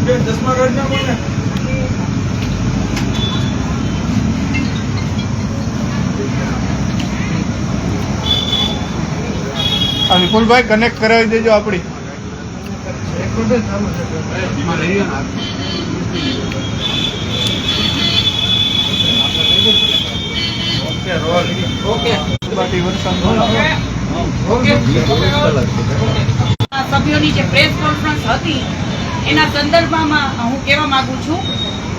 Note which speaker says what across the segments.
Speaker 1: ચશ્મા કાઢ નાખો ને. વિપુલભાઈ કનેક્ટ કરાવી દેજો આપડી.
Speaker 2: સભ્યોની જે પ્રેસ કોન્ફરન્સ હતી એના સંદર્ભમાં હું કહેવા માંગુ છું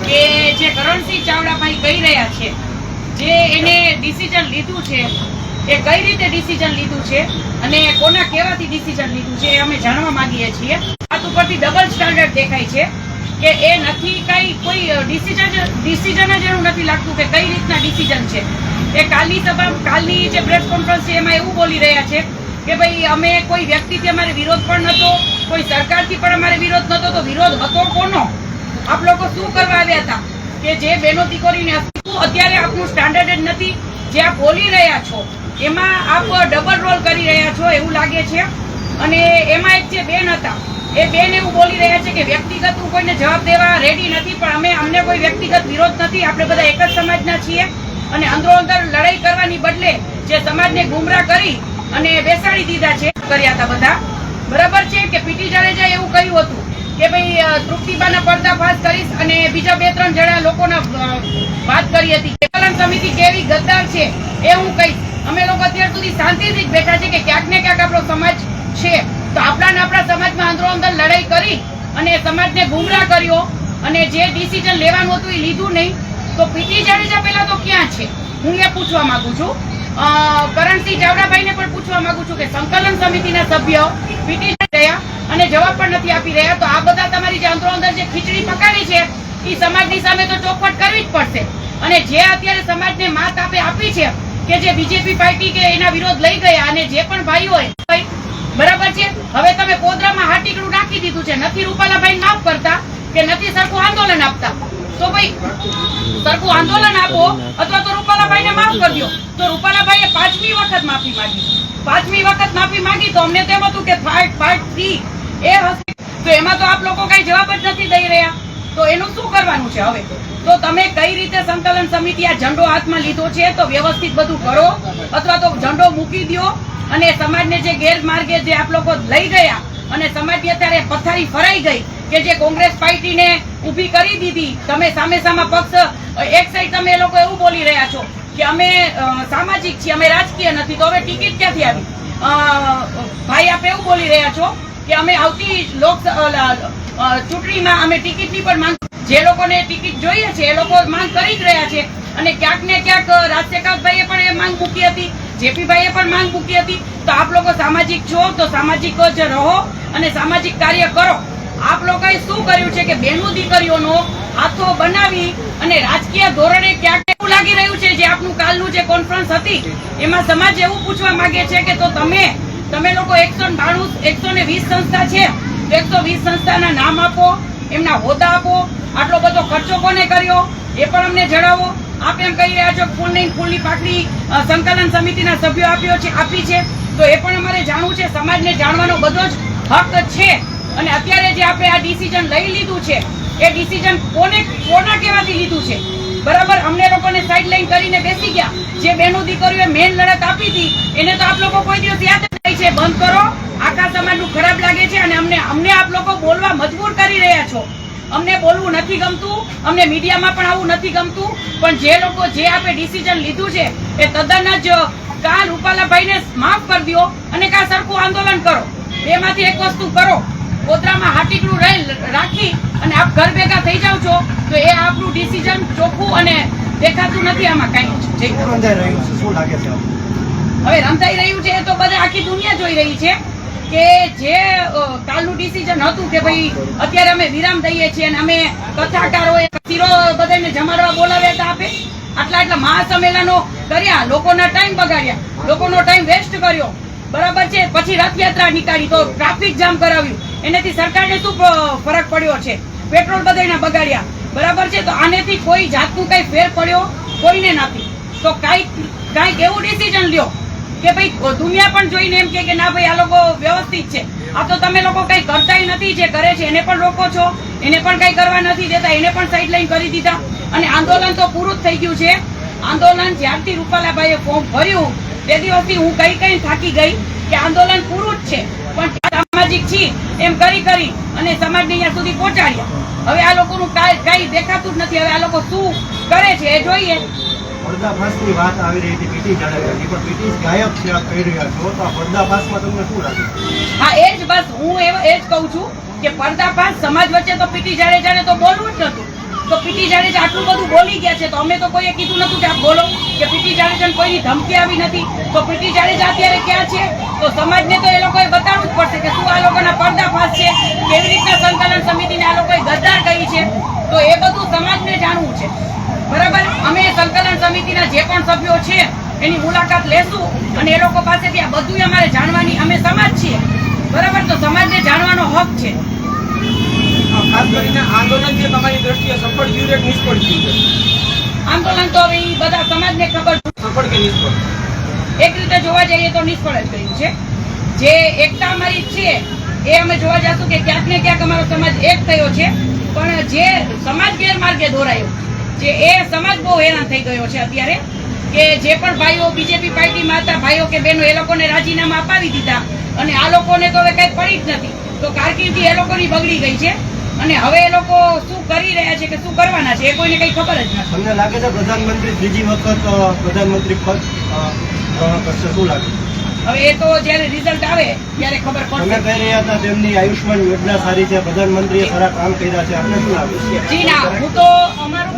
Speaker 2: કે જે કરણસિંહ ચાવડાભાઈ કહી રહ્યા છે, જે એને ડિસિઝન લીધું છે એ કઈ રીતે ડિસિઝન લીધું છે અને કોના કહેવાથી ડિસિઝન લીધું છે એ અમે જાણવા માંગીએ છીએ. વાત ઉપરથી ડબલ સ્ટાન્ડર્ડ દેખાય છે કે એ નથી કઈ કોઈ ડિસિઝન જ એવું નથી લાગતું કે કઈ રીતના ડિસિઝન છે. એ કાલની જે પ્રેસ કોન્ફરન્સ છે એમાં એવું બોલી રહ્યા છે કે ભાઈ અમે કોઈ વ્યક્તિથી અમારે વિરોધ પણ નતો, કોઈ સરકારથી પણ અમારે વિરોધ નતો, તો વિરોધ હતો કોનો? આપ લોકો શું કરવા આવ્યા હતા કે જે બહેનો દીકરીને અત્યારે આપનું સ્ટાન્ડર્ડ જ નથી. જે આપ બોલી રહ્યા છો એમાં આપ ડબલ રોલ કરી રહ્યા છો એવું લાગે છે. અને એમાં એક જે બેન હતા એ બેન એવું બોલી રહ્યા છે કે વ્યક્તિગત હું કોઈને જવાબ દેવા રેડી નથી, પણ અમને કોઈ વ્યક્તિગત વિરોધ નથી, આપણે બધા એક જ સમાજના છીએ અને અંદરો અંદર લડાઈ કરવાની બદલે જે સમાજને ગુમરાહ કરી અને બેસાડી દીધા છે કર્યા હતા બધા. બરાબર છે કે પીટી જાડેજા એવું કહ્યું હતું કે ભાઈ તૃપ્તિબાના પર્દાફાશ કરીશ અને બીજા 2-3 જણા લોકોના વાત કરી હતી. સંકલન સમિતિ કેવી ગદ્દાર છે એ હું કહીશ. અમે લોકો અત્યાર સુધી શાંતિથી જ બેઠા છે કે ક્યાંક ને ક્યાંક આપણો સમાજ છે તો આપણા સમાજમાં અંદરો અંદર લડાઈ કરી અને સમાજને ગુમરાહ કર્યો અને જે ડિસિઝન લેવાનું હતું એ લીધું નહીં. તો પીટી જાડેજા પેલા તો ક્યાં છે હું એ પૂછવા માંગુ છું. કરણસિંહ ચાવડાભાઈને પણ પૂછવા માંગુ છું કે સંકલન સમિતિના સભ્યો પીટી રહ્યા અને જવાબ પણ નથી આપી રહ્યા. તો આ બધા તમારી જે અંદરો અંદર જે ખીચડી પકાવી છે એ સમાજની સામે તો ચોખવટ કરવી જ પડશે. અને જે અત્યારે સમાજને માત આપી છે કે જે બીજેપી પાર્ટી કે એના વિરોધ લઈ ગયા અને જે પણ ભાઈ હોય બરાબર છે, હવે તમે પોદરામાં હાટીકડું નાખી દીધું છે, નથી રૂપાલાભાઈ માફ કરતા કે નથી સરખું આંદોલન આપતા. તો ભાઈ સરખું આંદોલન આપો અથવા તો રૂપાલાભાઈને માફ કરી દો. તો રૂપાલાભાઈએ 5મી વખત માફી માંગી તો અમને તેમ હતું કે પાર્ટ 3 એ હશે. તો એમાં તો આપ લોકો કઈ જવાબ જ નથી દઈ રહ્યા. તો એનું શું કરવાનું છે હવે? તો તમે કઈ રીતે સંકલન સમિતિ આ ઝંડો હાથમાં લીધો છે તો વ્યવસ્થિત બધું કરો અથવા તો ઝંડો મૂકી દો અને સમાજને જે ગેરમાર્ગે જે આપ લોકો લઈ ગયા અને સમાજની અત્યારે પથારી ફરાઈ ગઈ કે જે કોંગ્રેસ પાર્ટીને ઊભી કરી દીધી. તમે સામે પક્ષ એક સાઈડ તમે એ લોકો એવું બોલી રહ્યા છો કે અમે સામાજિક છીએ, અમે રાજકીય નથી. તો હવે ટિકિટ ક્યાંથી આવી? ભાઈ આપ એવું બોલી રહ્યા છો કે અમે આવતી ચૂંટણીમાં અમે ટિકિટની પણ માંગ, જે લોકોને ટિકિટ જોઈએ છે એ લોકો માંગ કરી જ રહ્યા છે. અને ક્યાંક ને ક્યાંક રાજશેખરભાઈએ પણ એ માંગ મૂકી હતી, જેપીભાઈએ પણ માંગ મૂકી હતી. તો આપ લોકો સામાજિક છો તો સામાજિક જ રહો અને સામાજિક કાર્ય કરો. આપ લોકોએ શું કર્યું છે કે બહેનો દીકરીઓનો હાથો બનાવી અને રાજકીય ધોરણે ક્યાંક એવું લાગી રહ્યું છે. જે આપનું કાલનું જે કોન્ફરન્સ હતી એમાં સમાજ એવું પૂછવા માંગે છે કે તો તમે લોકો 120 સંસ્થા છે તો 120 સંસ્થાના નામ આપો, એમના હોદ્દા આપો, આટલો બધો ખર્ચો કોને કર્યો એ પણ અમને જણાવો. આપ એમ કહી રહ્યા છો ફૂલની પાકડી સંકલન સમિતિના સભ્યો આપી છે તો એ પણ અમારે જાણવું છે. સમાજને જાણવાનો બધો જ હક છે. અને અત્યારે જે આપણે આ ડિસિઝન લઈ લીધું છે એ ડિસિઝન કોના કહેવાથી લીધું છે? બરાબર, અમને લોકોને સાઈડ લાઈન કરીને બેસી ગયા. જે બહેનો દીકરીઓએ મેન લડત આપી હતી એને તો આપ લોકો કોઈ દિવસ યાદ નહીં છે. બંધ કરો, આખા સમાજનું ખરાબ લાગે છે અને અમને આપ લોકો બોલવા મજબૂર કરી રહ્યા છો. અમને બોલવું નથી ગમતું, અમને મીડિયામાં પણ આવું નથી ગમતું, પણ જે લોકો જે આપણે ડિસિઝન લીધું છે એ તદ્દન જ કાં રૂપાલાભાઈને માફ કરી દો અને કાં સરખું આંદોલન કરો. બેમાંથી એક વસ્તુ કરો. ગોધરામાં હાટીકડું રાખી અને આપ ઘર ભેગા થઈ જાવ છો તો એ આપણું ડિસિઝન ચોખ્ખું અને દેખાતું નથી. આમાં કઈ હવે રંધાઈ રહ્યું છે તો બધા આખી દુનિયા જોઈ રહી છે કે જે કાલનું ડિસિઝન હતું કે ભાઈ અત્યારે અમે વિરામ દઈએ છીએ અને અમે કથાકારોએ શીરો બધાને જમાડવા બોલાવ્યા હતા. આપે આટલા મહાસંમેલનો કર્યા, લોકોના ટાઈમ બગાડ્યા, લોકોનો ટાઈમ વેસ્ટ કર્યો. બરાબર છે. પછી રથયાત્રા નીકાળી તો ટ્રાફિક જામ કરાવ્યું. એનાથી સરકારને શું ફરક પડ્યો છે? પેટ્રોલ બધાના બગાડ્યા. બરાબર છે. તો આનેથી કોઈ જાતનું કઈ ફેર પડ્યો કોઈને નથી. તો કાંઈક એવું ડિસિઝન લ્યો કે ભાઈ દુનિયા પણ જોઈને એમ કે ના ભાઈ આ લોકો વ્યવસ્થિત છે. આ તો તમે લોકો કઈ કરતાય નથી, જે કરે છે એને પણ રોકો છો, એને પણ કઈ કરવા નથી દેતા, એને પણ સાઈડ લાઈન કરી દીધા. અને આંદોલન તો પૂરું જ થઈ ગયું છે. આંદોલન જ્યારથી રૂપાલાભાઈએ ફોર્મ ભર્યું તે દિવસથી હું કઈ થાકી ગઈ કે આંદોલન પૂરું જ છે, પણ સામાજિક છી એમ કરી અને સમાજને અહીંયા સુધી પહોંચાડ્યા. હવે આ લોકોનું કઈ દેખાતું જ નથી. હવે આ લોકો શું કરે છે એ જોઈએ.
Speaker 3: પર્દાફાશની વાત આવી રહી હતી પીટી જાડેજાની, પણ પીટી ગાયબ છે આપ કહી રહ્યા છો, તો આ પર્દાફાશમાં તમને શું લાગે?
Speaker 2: હા, એ જ બસ હું એ જ કહું છું કે પર્દાફાશ સમાજ વચ્ચે તો પીટી જાડેજાને તો બોલવું જ નતું. તો પીટી જાડેજા આટલું બધું બોલી ગયા છે, તો અમે તો કોઈએ કીધું નતું કે આપ બોલો, કે પીટી જાડેજાને કોઈની ધમકી આવી નથી. તો પીટી જાડેજા અત્યારે ક્યાં છે? તો સમાજને તો એ લોકોએ બતાવવું જ પડશે કે શું આ લોકોના પર્દાફાશ છે, કેવી રીતના સંકલન સમિતિને આ લોકોએ ગદ્દાર કહી છે. તો એ બધું સમાજને જાણવું છે. બરાબર, અમે સંકલન સમિતિના જે પણ સભ્યો છે એની મુલાકાત લેશું અને એ લોકો પાસેથી આ બધું અમારે જાણવાની, અમે સમાજ છીએ બરાબર, તો સમાજને જાણવાનો હક છે.
Speaker 4: ખાસ કરીને આંદોલન જે તમારી દ્રષ્ટિએ સફળ ગયું કે નિષ્ફળ ગયું છે?
Speaker 2: આંદોલન તો હવે ઈ બધા સમાજને ખબર.
Speaker 4: સફળ કે નિષ્ફળ?
Speaker 2: એક રીતે જોવા જઈએ તો નિષ્ફળ જ ગયું છે. જે એકતા અમારી છે એ અમે જોવા જશું કે ક્યાંક ને ક્યાંક અમારો સમાજ એક થયો છે, પણ જે સમાજ ગેરમાર્ગે દોરાયો જે એ સમાજ બહુ હેરાન થઈ ગયો છે અત્યારે. કે જે પણ ભાઈઓ બીજેપી પાર્ટીમાં હતા, ભાઈઓ કે બહેનો, એ લોકોને રાજીનામા અપાવી દીધા અને આ લોકોને તો હવે કઈ પડી જ નથી. તો કારકિર્દી એ લોકોની બગડી ગઈ છે અને હવે એ લોકો શું કરી રહ્યા છે કે શું કરવાના છે એ કોઈને કઈ ખબર જ નથી.
Speaker 3: તમને લાગે છે પ્રધાનમંત્રી ત્રીજી વખત પ્રધાનમંત્રી પદ ગ્રહણ કરશે? શું લાગે?
Speaker 2: હવે એ તો જયારે રિઝલ્ટ આવે ત્યારે ખબર
Speaker 3: તમે
Speaker 2: પડશે.
Speaker 3: કહી રહ્યા હતા તેમની આયુષ્માન યોજના સારી છે, પ્રધાનમંત્રીએ સારા કામ કર્યા છે, આપને શું લાગે છે?
Speaker 2: જી ના, હું તો અમારું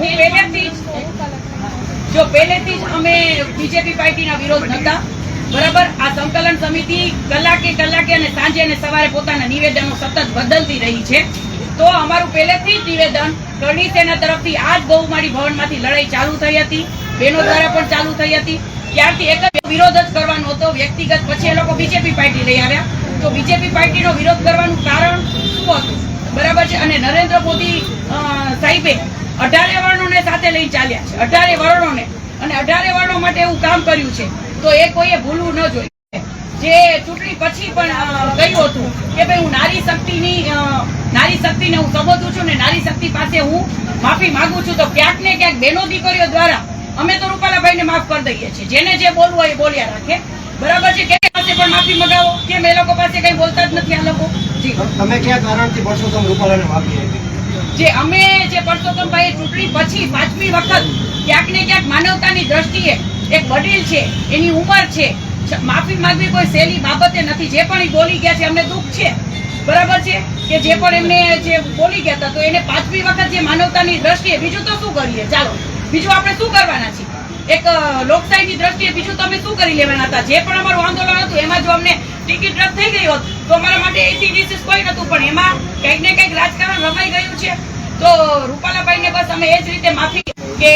Speaker 2: પહેલેથી જ અમે બીજેપી પાર્ટીના વિરોધ નતા બરાબર. આ સંકલન સમિતિ કલાકે અને સાંજે અને સવારે પોતાના નિવેદનો સતત બદલતી રહી છે. તો અમારું પહેલેથી જ નિવેદન કરણી સેના તરફથી આજ બહુમાળી ભવનમાંથી લડાઈ ચાલુ થઈ હતી, બહેનો દ્વારા પણ ચાલુ થઈ હતી. ત્યારથી એક જ વિરોધ જ કરવાનો હતો વ્યક્તિગત. પછી એ લોકો બીજેપી પાર્ટી લઈ આવ્યા. તો બીજેપી પાર્ટીનો વિરોધ કરવાનું કારણ શું હતું બરાબર છે? અને નરેન્દ્ર મોદી સાહેબે 18 વર્ણોને સાથે લઈને ચાલ્યા છે, 18 વર્ણોને, અને 18 વર્ણો માટે એવું કામ કર્યું છે. તો એ કોઈએ ભૂલવું ન જોઈએ. જે ચૂંટણી પછી પણ કહ્યું હતું કે ભાઈ હું નારી શક્તિને હું સંબોધું છું ને નારી શક્તિ પાસે હું માફી માંગુ છું. તો ક્યાંક ને ક્યાંક બહેનો દીકરીઓ દ્વારા અમે તો રૂપાલાભાઈને માફ કરી દઈએ છીએ. જેને જે બોલવું હોય એ બોલ્યા રાખે બરાબર છે. કે પાસે પણ માફી મંગાવો, કેમ એ લોકો પાસે કઈ બોલતા જ નથી આ લોકો? જી,
Speaker 3: તમે કયા કારણથી પરસોત્તમ રૂપાલાને માફી આપી?
Speaker 2: જે પરસોત્તમભાઈ ચૂંટણી પછી 5મી વખત ક્યાંક ને ક્યાંક માનવતાની દ્રષ્ટિએ એક વડીલ છે, એની ઉંમર છે, માફી માંગવી કોઈ સહેલી બાબતે નથી. જે પણ એ બોલી ગયા છે અમને દુઃખ છે બરાબર છે કે જે પણ એમને જે બોલી ગયા હતા, તો એને 5મી વખત જે માનવતાની દ્રષ્ટિએ, બીજું તો શું કરીએ? ચાલો, બીજું આપણે શું કરવાના છીએ? એક લોકશાહીની દ્રષ્ટિએ બીજું તમે શું કરી લેવાના હતા? જે પણ અમારું આંદોલન હતું એમાં જો અમને ટિકિટ રદ થઈ ગઈ હોત તો અમારા માટે એથી વિશેષ કોઈ નતું, પણ એમાં કંઈક ને કંઈક રાજકારણ રમાઈ ગયું છે. તો રૂપાલાભાઈને બસ અમે એ જ રીતે માફી કે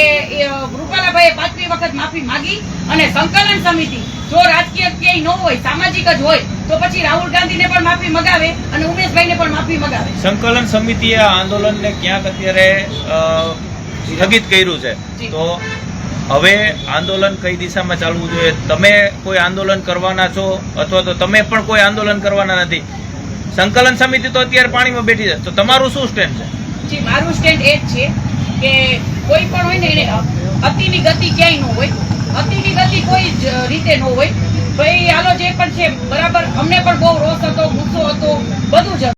Speaker 2: રૂપાલાભાઈએ 5મી વખત માફી માંગી અને સંકલન સમિતિ જો રાજકીય ક્યાંય ન હોય, સામાજિક જ હોય, તો પછી રાહુલ ગાંધીને પણ માફી મગાવે અને ઉમેશભાઈને પણ માફી મગાવે.
Speaker 5: સંકલન સમિતિએ આ આંદોલનને ક્યાંક અત્યારે સ્થગિત કર્યું છે, તો હવે આંદોલન કઈ દિશામાં ચાલવું જોઈએ? તમે કોઈ આંદોલન કરવાના છો અથવા તો તમે પણ કોઈ આંદોલન કરવાના નથી? સંકલન સમિતિ તો અત્યારે પાણીમાં બેઠી છે, તો તમારું શું સ્ટેન્ડ છે?
Speaker 2: જી, મારું સ્ટેન્ડ એ જ છે કે કોઈ પણ હોય ને એને અતિની ગતિ ક્યાંય ન હોય, અતિની ગતિ કોઈ જ રીતે ન હોય. ભાઈ હાલો જે પણ છે બરાબર, અમને પણ બહુ રોષ હતો, ગુસ્સો હતો, બધું જ